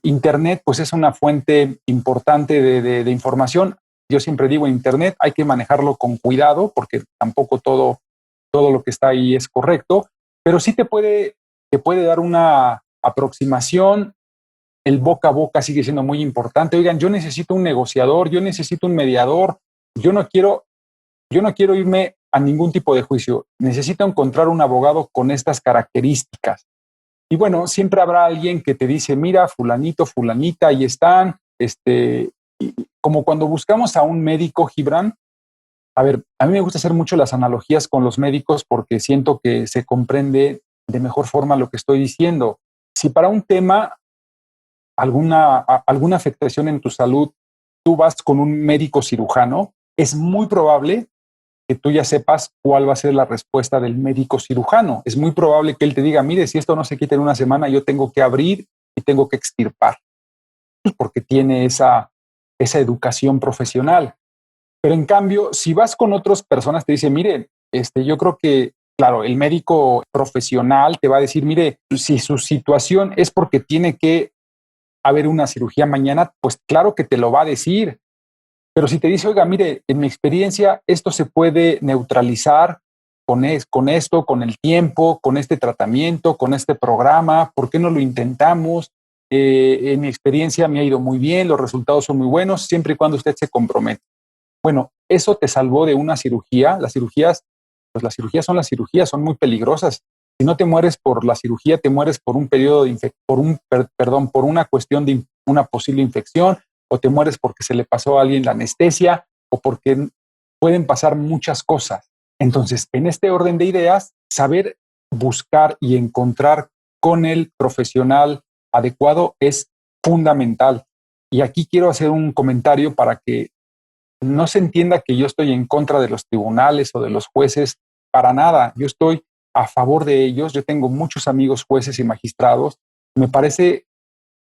Internet, pues es una fuente importante de información. Yo siempre digo, Internet hay que manejarlo con cuidado, porque tampoco todo lo que está ahí es correcto, pero sí te puede dar una aproximación el boca a boca sigue siendo muy importante. Oigan, yo necesito un negociador, yo necesito un mediador, yo no quiero irme a ningún tipo de juicio. Necesito encontrar un abogado con estas características. Y bueno, siempre habrá alguien que te dice, mira, fulanito, fulanita, ahí están. Como cuando buscamos a un médico, Gibran, a ver, a mí me gusta hacer mucho las analogías con los médicos porque siento que se comprende de mejor forma lo que estoy diciendo. Si para un tema, alguna afectación en tu salud, tú vas con un médico cirujano, es muy probable que tú ya sepas cuál va a ser la respuesta del médico cirujano. Es muy probable que él te diga, mire, si esto no se quita en una semana, yo tengo que abrir y tengo que extirpar, porque tiene esa educación profesional. Pero en cambio, si vas con otras personas, te dice, mire, yo creo que, claro, el médico profesional te va a decir, mire, si su situación es porque tiene que haber una cirugía mañana, pues claro que te lo va a decir. Pero si te dice, oiga, mire, en mi experiencia, esto se puede neutralizar con esto, con el tiempo, con este tratamiento, con este programa, ¿por qué no lo intentamos? En mi experiencia me ha ido muy bien, los resultados son muy buenos, siempre y cuando usted se compromete. Bueno, eso te salvó de una cirugía. Las cirugías son las cirugías, son muy peligrosas. Si no te mueres por la cirugía, te mueres por un periodo por una cuestión de una posible infección, o te mueres porque se le pasó a alguien la anestesia, o porque pueden pasar muchas cosas. Entonces, en este orden de ideas, saber buscar y encontrar con el profesional adecuado es fundamental. Y aquí quiero hacer un comentario para que no se entienda que yo estoy en contra de los tribunales o de los jueces, para nada. Yo estoy a favor de ellos. Yo tengo muchos amigos jueces y magistrados. Me parece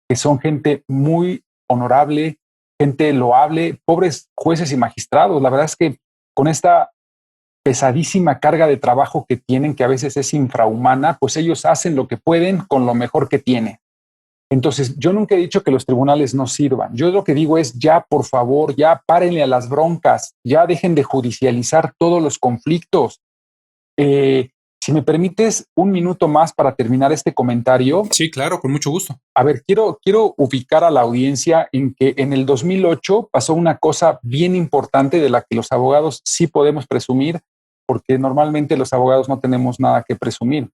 que son gente muy honorable, gente loable, pobres jueces y magistrados. La verdad es que con esta pesadísima carga de trabajo que tienen, que a veces es infrahumana, pues ellos hacen lo que pueden con lo mejor que tienen. Entonces, yo nunca he dicho que los tribunales no sirvan. Yo lo que digo es, ya, por favor, ya párenle a las broncas, ya dejen de judicializar todos los conflictos. Si me permites un minuto más para terminar este comentario. Sí, claro, con mucho gusto. A ver, quiero ubicar a la audiencia en que en el 2008 pasó una cosa bien importante de la que los abogados sí podemos presumir, porque normalmente los abogados no tenemos nada que presumir.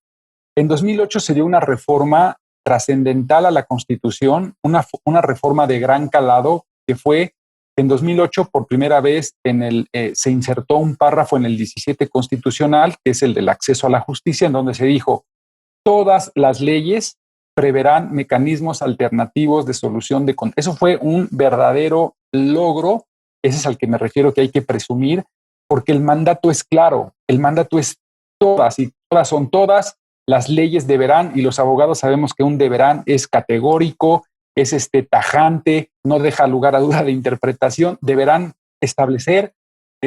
En 2008 se dio una reforma trascendental a la Constitución, una reforma de gran calado, que fue en 2008 por primera vez se insertó un párrafo en el 17 constitucional, que es el del acceso a la justicia, en donde se dijo, todas las leyes preverán mecanismos alternativos de solución de conflictos. Eso fue un verdadero logro, ese es al que me refiero que hay que presumir, porque el mandato es claro, el mandato es todas, y todas son todas, las leyes deberán, y los abogados sabemos que un deberán es categórico, es tajante, no deja lugar a duda de interpretación, deberán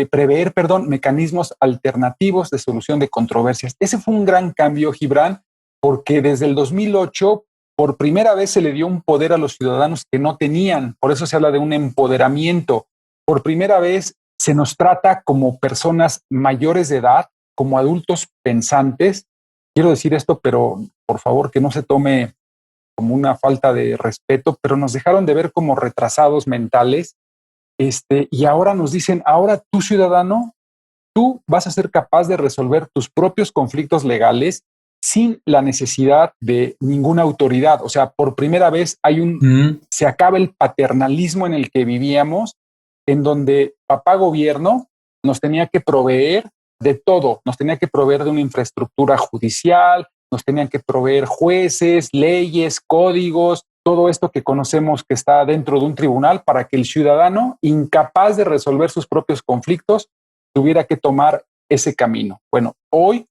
prever, mecanismos alternativos de solución de controversias. Ese fue un gran cambio, Gibran, porque desde el 2008 por primera vez se le dio un poder a los ciudadanos que no tenían, por eso se habla de un empoderamiento. Por primera vez se nos trata como personas mayores de edad, como adultos pensantes. Quiero decir esto, pero por favor que no se tome como una falta de respeto, pero nos dejaron de ver como retrasados mentales, y ahora nos dicen, ahora tú ciudadano, tú vas a ser capaz de resolver tus propios conflictos legales sin la necesidad de ninguna autoridad. O sea, por primera vez se acaba el paternalismo en el que vivíamos, en donde papá gobierno nos tenía que proveer de todo, nos tenía que proveer de una infraestructura judicial, nos tenían que proveer jueces, leyes, códigos, todo esto que conocemos que está dentro de un tribunal para que el ciudadano, incapaz de resolver sus propios conflictos, tuviera que tomar ese camino. Bueno, hoy,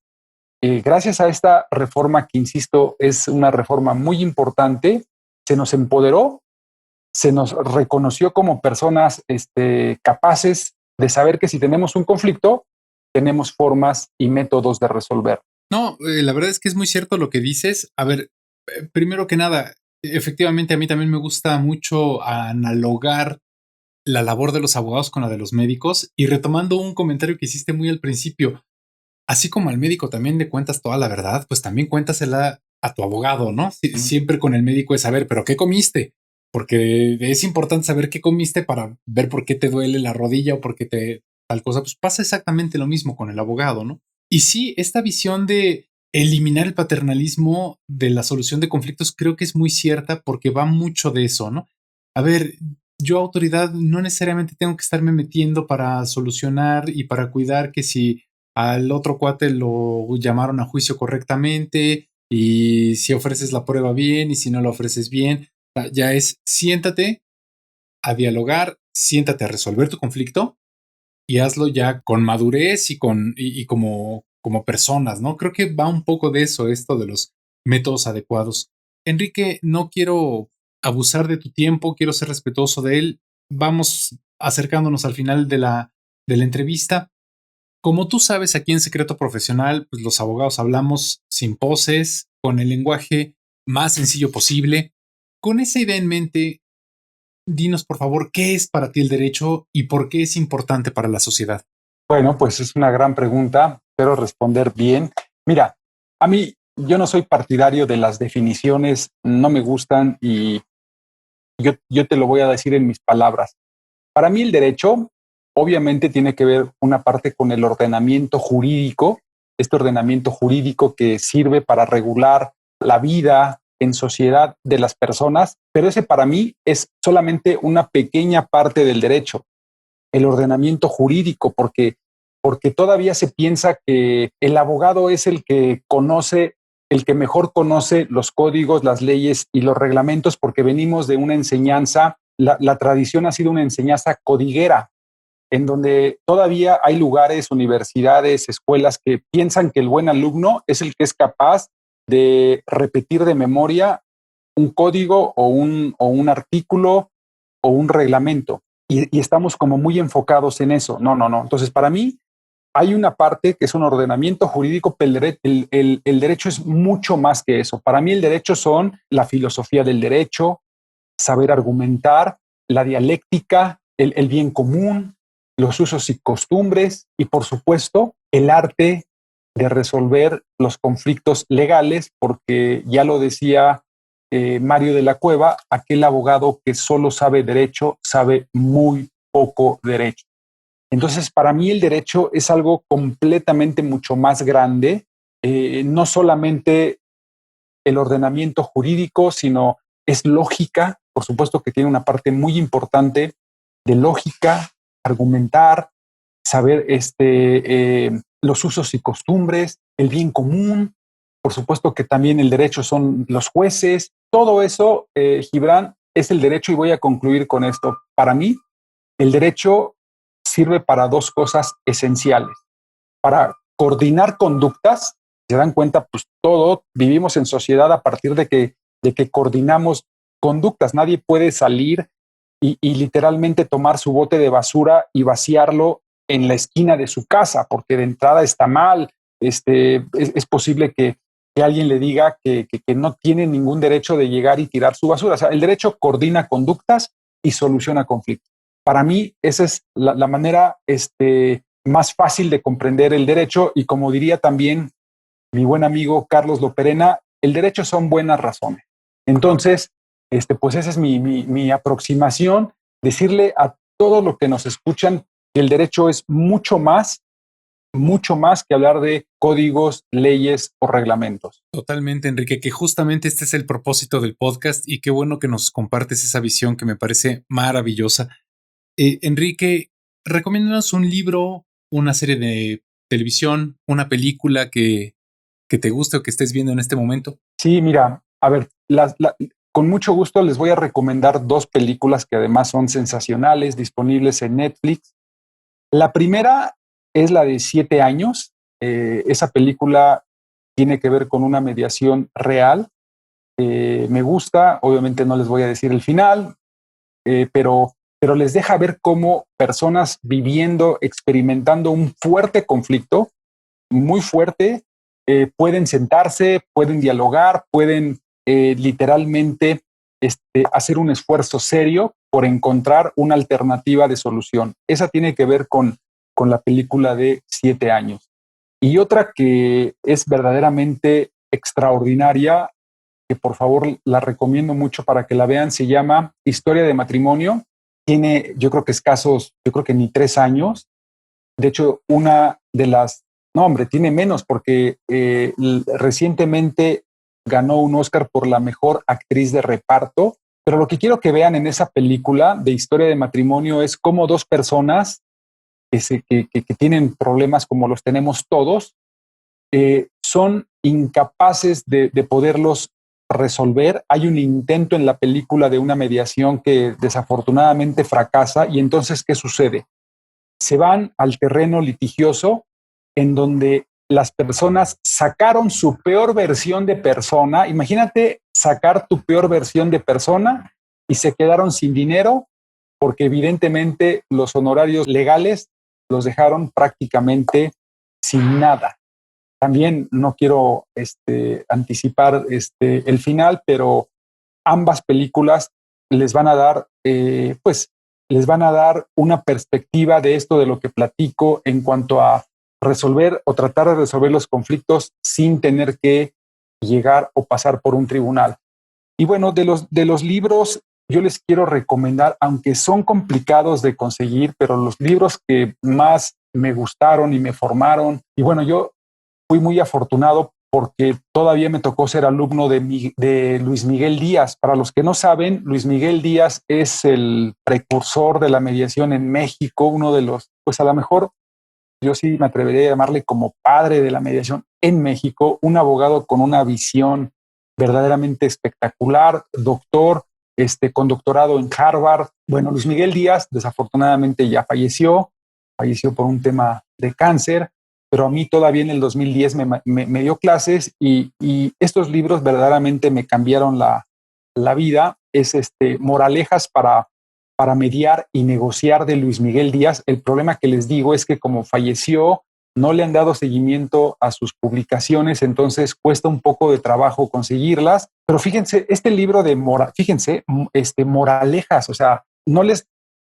gracias a esta reforma que, insisto, es una reforma muy importante, se nos empoderó, se nos reconoció como personas capaces de saber que si tenemos un conflicto, tenemos formas y métodos de resolver. No, la verdad es que es muy cierto lo que dices. A ver, primero que nada, efectivamente a mí también me gusta mucho analogar la labor de los abogados con la de los médicos, y retomando un comentario que hiciste muy al principio, así como al médico también le cuentas toda la verdad, pues también cuéntasela a tu abogado, ¿no? Siempre con el médico es saber, pero ¿qué comiste? Porque es importante saber qué comiste para ver por qué te duele la rodilla o por qué te tal cosa. Pues pasa exactamente lo mismo con el abogado, ¿no? Y sí, esta visión de eliminar el paternalismo de la solución de conflictos creo que es muy cierta porque va mucho de eso, ¿no? A ver, yo autoridad no necesariamente tengo que estarme metiendo para solucionar y para cuidar que si al otro cuate lo llamaron a juicio correctamente y si ofreces la prueba bien y si no la ofreces bien, ya es siéntate a dialogar, siéntate a resolver tu conflicto y hazlo ya con madurez y como personas, ¿no? Creo que va un poco de eso, esto de los métodos adecuados. Enrique, no quiero abusar de tu tiempo, quiero ser respetuoso de él. Vamos acercándonos al final de la entrevista. Como tú sabes, aquí en Secreto Profesional, pues los abogados hablamos sin poses, con el lenguaje más sencillo posible. Con esa idea en mente, dinos por favor qué es para ti el derecho y por qué es importante para la sociedad. Bueno, pues es una gran pregunta, espero responder bien. Mira, a mí yo no soy partidario de las definiciones, no me gustan y yo te lo voy a decir en mis palabras. Para mí el derecho obviamente tiene que ver una parte con el ordenamiento jurídico, este ordenamiento jurídico que sirve para regular la vida en sociedad de las personas, pero ese para mí es solamente una pequeña parte del derecho, el ordenamiento jurídico, porque todavía se piensa que el abogado es el que conoce, el que mejor conoce los códigos, las leyes y los reglamentos, porque venimos de una enseñanza, la tradición ha sido una enseñanza codiguera, en donde todavía hay lugares, universidades, escuelas que piensan que el buen alumno es el que es capaz de repetir de memoria un código o un artículo o un reglamento. Y estamos como muy enfocados en eso. No, no, no. Entonces, para mí, hay una parte que es un ordenamiento jurídico, pero el derecho es mucho más que eso. Para mí el derecho son la filosofía del derecho, saber argumentar, la dialéctica, el bien común, los usos y costumbres y, por supuesto, el arte de resolver los conflictos legales, porque ya lo decía Mario de la Cueva, aquel abogado que solo sabe derecho sabe muy poco derecho. Entonces, para mí el derecho es algo completamente mucho más grande, no solamente el ordenamiento jurídico, sino es lógica, por supuesto que tiene una parte muy importante de lógica, argumentar, saber los usos y costumbres, el bien común, por supuesto que también el derecho son los jueces, todo eso, Gibran, es el derecho y voy a concluir con esto. Para mí, el derecho sirve para dos cosas esenciales, para coordinar conductas. Se dan cuenta, pues todo vivimos en sociedad a partir de que coordinamos conductas. Nadie puede salir y literalmente tomar su bote de basura y vaciarlo en la esquina de su casa, porque de entrada está mal. Es posible que alguien le diga que no tiene ningún derecho de llegar y tirar su basura. O sea, el derecho coordina conductas y soluciona conflictos. Para mí, esa es la manera más fácil de comprender el derecho y como diría también mi buen amigo Carlos Loperena, el derecho son buenas razones. Entonces, pues esa es mi aproximación, decirle a todos los que nos escuchan que el derecho es mucho más que hablar de códigos, leyes o reglamentos. Totalmente, Enrique, que justamente este es el propósito del podcast y qué bueno que nos compartes esa visión que me parece maravillosa. Enrique, recomiéndanos un libro, una serie de televisión, una película que te guste o que estés viendo en este momento. Sí, mira, a ver, con mucho gusto les voy a recomendar dos películas que además son sensacionales, disponibles en Netflix. La primera es la de 7 años. Esa película tiene que ver con una mediación real. Me gusta, obviamente no les voy a decir el final, pero les deja ver cómo personas viviendo, experimentando un fuerte conflicto, muy fuerte, pueden sentarse, pueden dialogar, pueden literalmente hacer un esfuerzo serio por encontrar una alternativa de solución. Esa tiene que ver con la película de 7 años. Y otra que es verdaderamente extraordinaria que por favor la recomiendo mucho para que la vean. Se llama Historia de Matrimonio. Tiene, yo creo que escasos, yo creo que ni 3 años. De hecho, una de las, no hombre, tiene menos porque recientemente ganó un Oscar por la mejor actriz de reparto. Pero lo que quiero que vean en esa película de Historia de Matrimonio es cómo dos personas que tienen problemas como los tenemos todos, son incapaces de poderlos resolver. Hay un intento en la película de una mediación que desafortunadamente fracasa y entonces, ¿qué sucede? Se van al terreno litigioso en donde las personas sacaron su peor versión de persona. Imagínate sacar tu peor versión de persona y se quedaron sin dinero porque evidentemente los honorarios legales los dejaron prácticamente sin nada. También no quiero anticipar el final, pero ambas películas les van a dar, les van a dar una perspectiva de esto de lo que platico en cuanto a resolver o tratar de resolver los conflictos sin tener que llegar o pasar por un tribunal. Y bueno, de los libros, yo les quiero recomendar, aunque son complicados de conseguir, pero los libros que más me gustaron y me formaron, y bueno, yo fui muy afortunado porque todavía me tocó ser alumno de Luis Miguel Díaz. Para los que no saben, Luis Miguel Díaz es el precursor de la mediación en México, uno de los, pues a lo mejor yo sí me atrevería a llamarle como padre de la mediación en México, un abogado con una visión verdaderamente espectacular, doctor, con doctorado en Harvard. Bueno, Luis Miguel Díaz desafortunadamente ya falleció por un tema de cáncer, pero a mí todavía en el 2010 me dio clases y estos libros verdaderamente me cambiaron la vida. Es Moralejas para mediar y negociar de Luis Miguel Díaz. El problema que les digo es que como falleció, no le han dado seguimiento a sus publicaciones, entonces cuesta un poco de trabajo conseguirlas. Pero fíjense, este libro de Moralejas, o sea,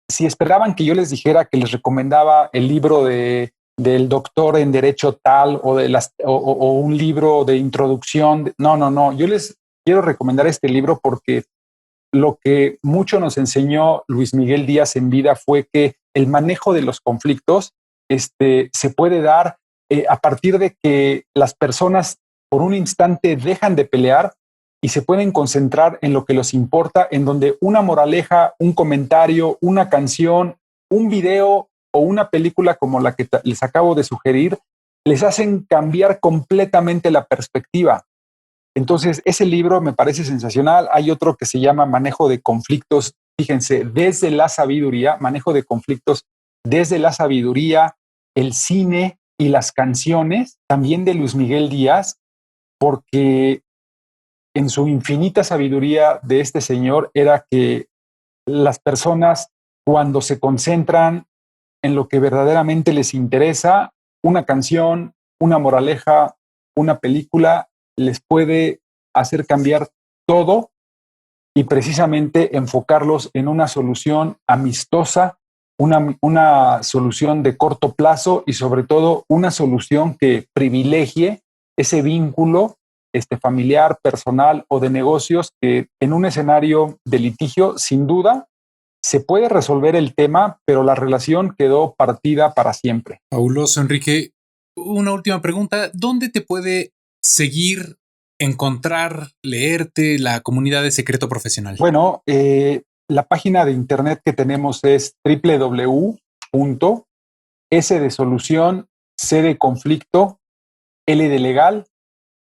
si esperaban que yo les dijera que les recomendaba el libro del doctor en derecho tal o un libro de introducción, no, yo les quiero recomendar este libro porque lo que mucho nos enseñó Luis Miguel Díaz en vida fue que el manejo de los conflictos se puede dar a partir de que las personas por un instante dejan de pelear y se pueden concentrar en lo que les importa, en donde una moraleja, un comentario, una canción, un video o una película como la que les acabo de sugerir, les hacen cambiar completamente la perspectiva. Entonces, ese libro me parece sensacional. Hay otro que se llama Manejo de Conflictos, fíjense, desde la sabiduría, manejo de conflictos desde la sabiduría, el cine y las canciones, también de Luis Miguel Díaz, porque en su infinita sabiduría de este señor era que las personas, cuando se concentran en lo que verdaderamente les interesa, una canción, una moraleja, una película, les puede hacer cambiar todo y precisamente enfocarlos en una solución amistosa, una solución de corto plazo y sobre todo una solución que privilegie ese vínculo familiar, personal o de negocios que en un escenario de litigio, sin duda, se puede resolver el tema, pero la relación quedó partida para siempre. Fabuloso, Enrique. Una última pregunta. ¿Dónde te puede seguir, encontrar, leerte la comunidad de Secreto Profesional? Bueno, la página de internet que tenemos es www.s de solución, c de conflicto, l de legal,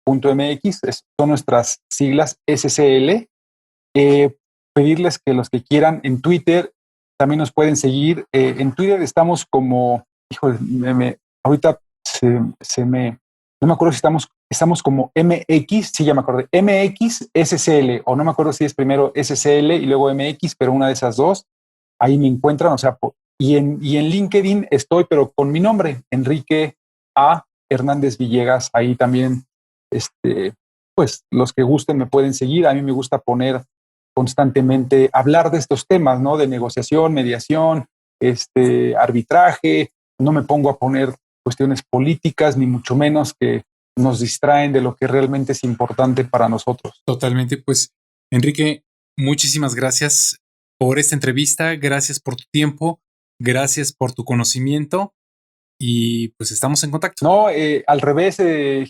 .mx, son nuestras siglas SCL. Pedirles que los que quieran en Twitter también nos pueden seguir. En Twitter estamos como, híjole, ahorita no me acuerdo si estamos como MX, sí, ya me acordé, MX SCL, o no me acuerdo si es primero SCL y luego MX, pero una de esas dos, ahí me encuentran, o sea, y en LinkedIn estoy, pero con mi nombre, Enrique A. Hernández Villegas, ahí también, pues los que gusten me pueden seguir. A mí me gusta poner constantemente, hablar de estos temas, ¿no? De negociación, mediación, arbitraje. No me pongo a poner cuestiones políticas, ni mucho menos, que nos distraen de lo que realmente es importante para nosotros. Totalmente. Pues, Enrique, muchísimas gracias por esta entrevista, gracias por tu tiempo, gracias por tu conocimiento y pues estamos en contacto. No, al revés,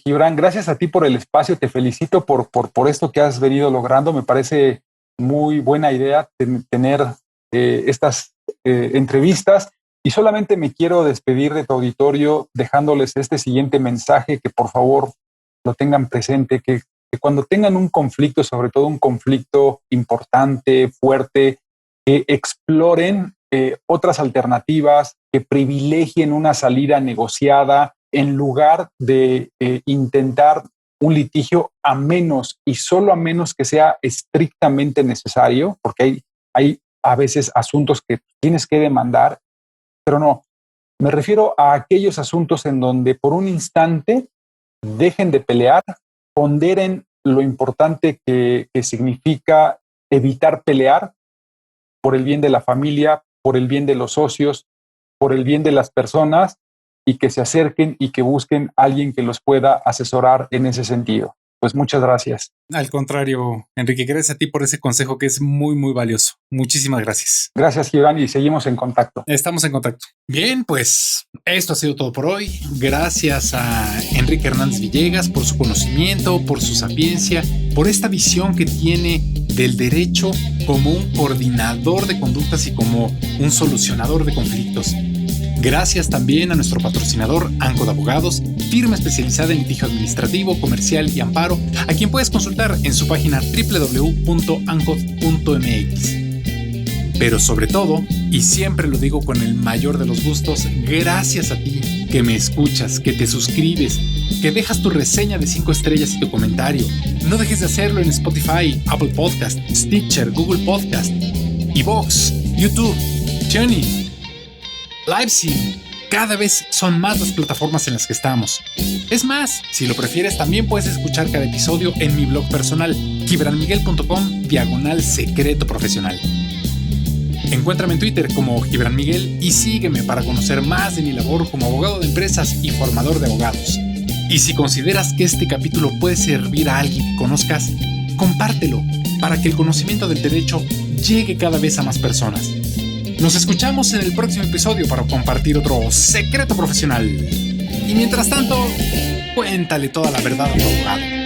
Gibran, gracias a ti por el espacio, te felicito por esto que has venido logrando, me parece muy buena idea tener estas entrevistas y solamente me quiero despedir de tu auditorio dejándoles este siguiente mensaje, que por favor lo tengan presente, que cuando tengan un conflicto, sobre todo un conflicto importante, fuerte, que exploren otras alternativas, que privilegien una salida negociada en lugar de intentar un litigio, a menos y solo a menos que sea estrictamente necesario, porque hay a veces asuntos que tienes que demandar, pero no, me refiero a aquellos asuntos en donde por un instante dejen de pelear, ponderen lo importante que significa evitar pelear por el bien de la familia, por el bien de los socios, por el bien de las personas, y que se acerquen y que busquen a alguien que los pueda asesorar en ese sentido. Pues muchas gracias. Al contrario, Enrique, gracias a ti por ese consejo que es muy, muy valioso. Muchísimas gracias. Gracias, Gibran, y seguimos en contacto. Estamos en contacto. Bien, pues esto ha sido todo por hoy. Gracias a Enrique Hernández Villegas por su conocimiento, por su sapiencia, por esta visión que tiene del derecho como un coordinador de conductas y como un solucionador de conflictos. Gracias también a nuestro patrocinador Anco de Abogados, firma especializada en litigio administrativo, comercial y amparo, a quien puedes consultar en su página www.ancod.mx. Pero sobre todo, y siempre lo digo con el mayor de los gustos, gracias a ti que me escuchas, que te suscribes, que dejas tu reseña de 5 estrellas y tu comentario. No dejes de hacerlo en Spotify, Apple Podcast, Stitcher, Google Podcast, iVoox, YouTube, TuneIn, Livesyn. Cada vez son más las plataformas en las que estamos. Es más, si lo prefieres, también puedes escuchar cada episodio en mi blog personal, gibranmiguel.com/secreto profesional. Encuéntrame en Twitter como Gibran Miguel y sígueme para conocer más de mi labor como abogado de empresas y formador de abogados. Y si consideras que este capítulo puede servir a alguien que conozcas, compártelo para que el conocimiento del derecho llegue cada vez a más personas. Nos escuchamos en el próximo episodio para compartir otro secreto profesional. Y mientras tanto, cuéntale toda la verdad a tu abogado.